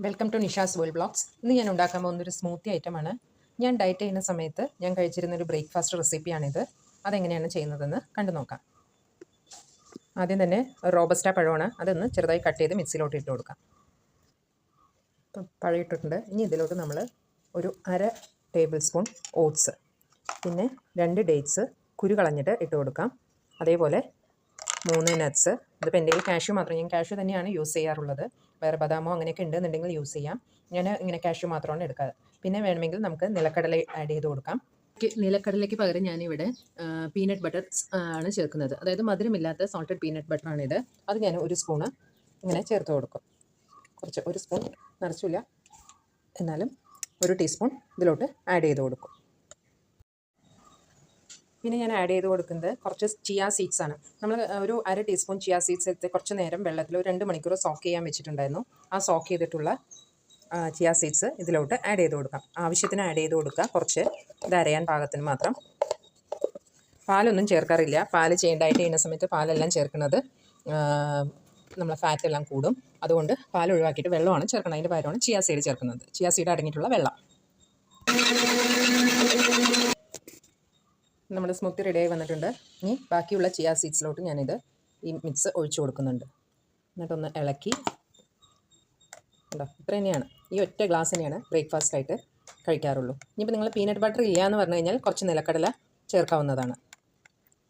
Welcome to Nisha's world blogs. ഇന്ന് ഞാൻ ഉണ്ടാക്കാൻ പോകുന്നൊരു സ്മൂത്തി ഐറ്റമാണ്. ഞാൻ ഡയറ്റ് ചെയ്യുന്ന സമയത്ത് ഞാൻ കഴിച്ചിരുന്നൊരു ബ്രേക്ക്ഫാസ്റ്റ് റെസിപ്പിയാണിത്. അതെങ്ങനെയാണ് ചെയ്യുന്നതെന്ന് കണ്ടു നോക്കാം. ആദ്യം തന്നെ റോബസ്റ്റ പഴമാണ്, അതൊന്ന് ചെറുതായി കട്ട് ചെയ്ത് മിക്സിയിലോട്ട് ഇട്ട് കൊടുക്കാം. ഇപ്പം പഴം ഇട്ടിട്ടുണ്ട്. ഇനി ഇതിലോട്ട് നമ്മൾ ഒരു 1/2 ടേബിൾ സ്പൂൺ ഓട്സ്, പിന്നെ 2 ഡേറ്റ്സ് കുരു കളഞ്ഞിട്ട് ഇട്ട് കൊടുക്കാം. അതേപോലെ 3 നട്ട്സ്. ഇതിപ്പോൾ എൻ്റെ കയ്യിൽ കാഷ്യൂ മാത്രം, ഞാൻ കാഷ്യൂ തന്നെയാണ് യൂസ് ചെയ്യാറുള്ളത്. വേറെ ബദാമോ അങ്ങനെയൊക്കെ ഉണ്ടെന്നുണ്ടെങ്കിൽ യൂസ് ചെയ്യാം. ഞാൻ ഇങ്ങനെ കാഷ്യൂ മാത്രമാണ് എടുക്കാറ്. പിന്നെ വേണമെങ്കിൽ നമുക്ക് നിലക്കടല ആഡ് ചെയ്ത് കൊടുക്കാം. നിലക്കടലയ്ക്ക് പകരം ഞാനിവിടെ പീനട്ട് ബട്ടർ ആണ് ചേർക്കുന്നത്. അതായത് മധുരമില്ലാത്ത സോൾട്ടഡ് പീനട്ട് ബട്ടറാണിത്. അത് ഞാൻ 1 സ്പൂണ് ഇങ്ങനെ ചേർത്ത് കൊടുക്കും. കുറച്ച് 1 സ്പൂൺ നിറച്ചില്ല, എന്നാലും 1 ടീസ്പൂൺ ഇതിലോട്ട് ആഡ് ചെയ്ത് കൊടുക്കും. പിന്നെ ഞാൻ ആഡ് ചെയ്ത് കൊടുക്കുന്നത് കുറച്ച് ചിയ സീഡ്സ് ആണ്. നമ്മൾ ഒരു 1/2 ടീസ്പൂൺ ചിയ സീഡ്സ് എടുത്ത് കുറച്ച് നേരം വെള്ളത്തിൽ ഒരു 2 മണിക്കൂർ സോക്ക് ചെയ്യാൻ വെച്ചിട്ടുണ്ടായിരുന്നു. ആ സോക്ക് ചെയ്തിട്ടുള്ള ചിയ സീഡ്സ് ഇതിലോട്ട് ആഡ് ചെയ്ത് കൊടുക്കാം. ആവശ്യത്തിന് ആഡ് ചെയ്ത് കൊടുക്കുക, കുറച്ച് ഇത് അരയാൻ പാകത്തിന് മാത്രം. പാലൊന്നും ചേർക്കാറില്ല. പാൽ ഡയറ്റ് ചെയ്യുന്ന സമയത്ത് പാലെല്ലാം ചേർക്കുന്നത് നമ്മളെ ഫാറ്റ് എല്ലാം കൂടും. അതുകൊണ്ട് പാൽ ഒഴിവാക്കിയിട്ട് വെള്ളമാണ് ചേർക്കുന്നത്. അതിൻ്റെ പകരമാണ് ചിയ സീഡ് ചേർക്കുന്നത്. ചിയ സീഡ് അടങ്ങിയിട്ടുള്ള വെള്ളം. നമ്മുടെ സ്മൂത്തി റെഡിയായി വന്നിട്ടുണ്ട്. ഇനി ബാക്കിയുള്ള ചിയ സീഡ്സിലോട്ട് ഞാനിത് ഈ മിക്സ് ഒഴിച്ചു കൊടുക്കുന്നുണ്ട്. എന്നിട്ടൊന്ന് ഇളക്കി ഉണ്ടോ, ഇത്ര തന്നെയാണ്. ഈ ഒറ്റ ഗ്ലാസ് തന്നെയാണ് ബ്രേക്ക്ഫാസ്റ്റായിട്ട് കഴിക്കാറുള്ളൂ. ഇനിയിപ്പോൾ നിങ്ങൾ പീനട്ട് ബട്ടർ ഇല്ല എന്ന് പറഞ്ഞു കഴിഞ്ഞാൽ കുറച്ച് നിലക്കടല ചേർക്കാവുന്നതാണ്.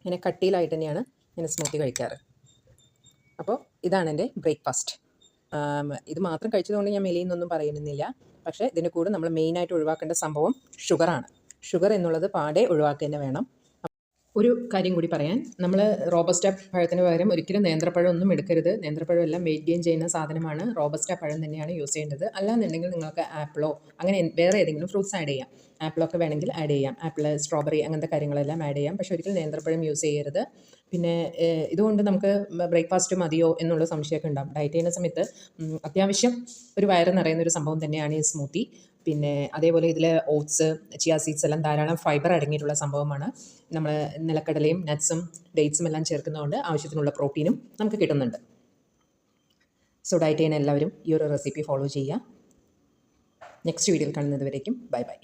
ഇങ്ങനെ കട്ടിയിലായിട്ട് തന്നെയാണ് ഞാൻ സ്മൂത്തി കഴിക്കാറ്. അപ്പോൾ ഇതാണ് എൻ്റെ ബ്രേക്ക്ഫാസ്റ്റ്. ഇത് മാത്രം കഴിച്ചതുകൊണ്ട് ഞാൻ മെലിയെന്നൊന്നും പറയുന്നില്ല. പക്ഷേ ഇതിൻ്റെ കൂടെ നമ്മൾ മെയിനായിട്ട് ഒഴിവാക്കേണ്ട സംഭവം ഷുഗറാണ്. ഷുഗർ എന്നുള്ളത് പാടെ ഒഴിവാക്കുക തന്നെ വേണം. ഒരു കാര്യം കൂടി പറയാൻ, നമ്മൾ റോബസ്റ്റ പഴത്തിന് പകരം ഒരിക്കലും നേന്ത്രപ്പഴം ഒന്നും എടുക്കരുത്. നേന്ത്രപ്പഴം എല്ലാം വെയിറ്റ് ഗെയിൻ ചെയ്യുന്ന സാധനമാണ്. റോബസ്റ്റ പഴം തന്നെയാണ് യൂസ് ചെയ്യേണ്ടത്. അല്ലാന്നുണ്ടെങ്കിൽ നിങ്ങൾക്ക് ആപ്പിളോ അങ്ങനെ വേറെ ഏതെങ്കിലും ഫ്രൂട്ട്സ് ആഡ് ചെയ്യാം. ആപ്പിളൊക്കെ വേണമെങ്കിൽ ആഡ് ചെയ്യാം. ആപ്പിൾ, സ്ട്രോബെറി അങ്ങനത്തെ കാര്യങ്ങളെല്ലാം ആഡ് ചെയ്യാം. പക്ഷേ ഒരിക്കലും നേന്ത്രപ്പഴം യൂസ് ചെയ്യരുത്. പിന്നെ ഇതുകൊണ്ട് നമുക്ക് ബ്രേക്ക്ഫാസ്റ്റ് മതിയോ എന്നുള്ള സംശയമൊക്കെ ഉണ്ടാകും. ഡയറ്റ് ചെയ്യുന്ന സമയത്ത് അത്യാവശ്യം ഒരു വയറ് നിറയുന്നൊരു സംഭവം തന്നെയാണ് ഈ സ്മൂത്തി. പിന്നെ അതേപോലെ ഇതിൽ ഓട്സ്, ചിയ സീഡ്സ് എല്ലാം ധാരാളം ഫൈബർ അടങ്ങിയിട്ടുള്ള സംഭവമാണ്. നമ്മൾ നിലക്കടലയും നട്ട്സും ഡേറ്റ്സും എല്ലാം ചേർക്കുന്നതുകൊണ്ട് ആവശ്യത്തിനുള്ള പ്രോട്ടീനും നമുക്ക് കിട്ടുന്നുണ്ട്. സോ ഡയറ്റ് ചെയ്യുന്ന എല്ലാവരും ഈ ഒരു റെസിപ്പി ഫോളോ ചെയ്യുക. നെക്സ്റ്റ് വീഡിയോയിൽ കാണുന്നത് വരേക്കും ബൈ ബൈ.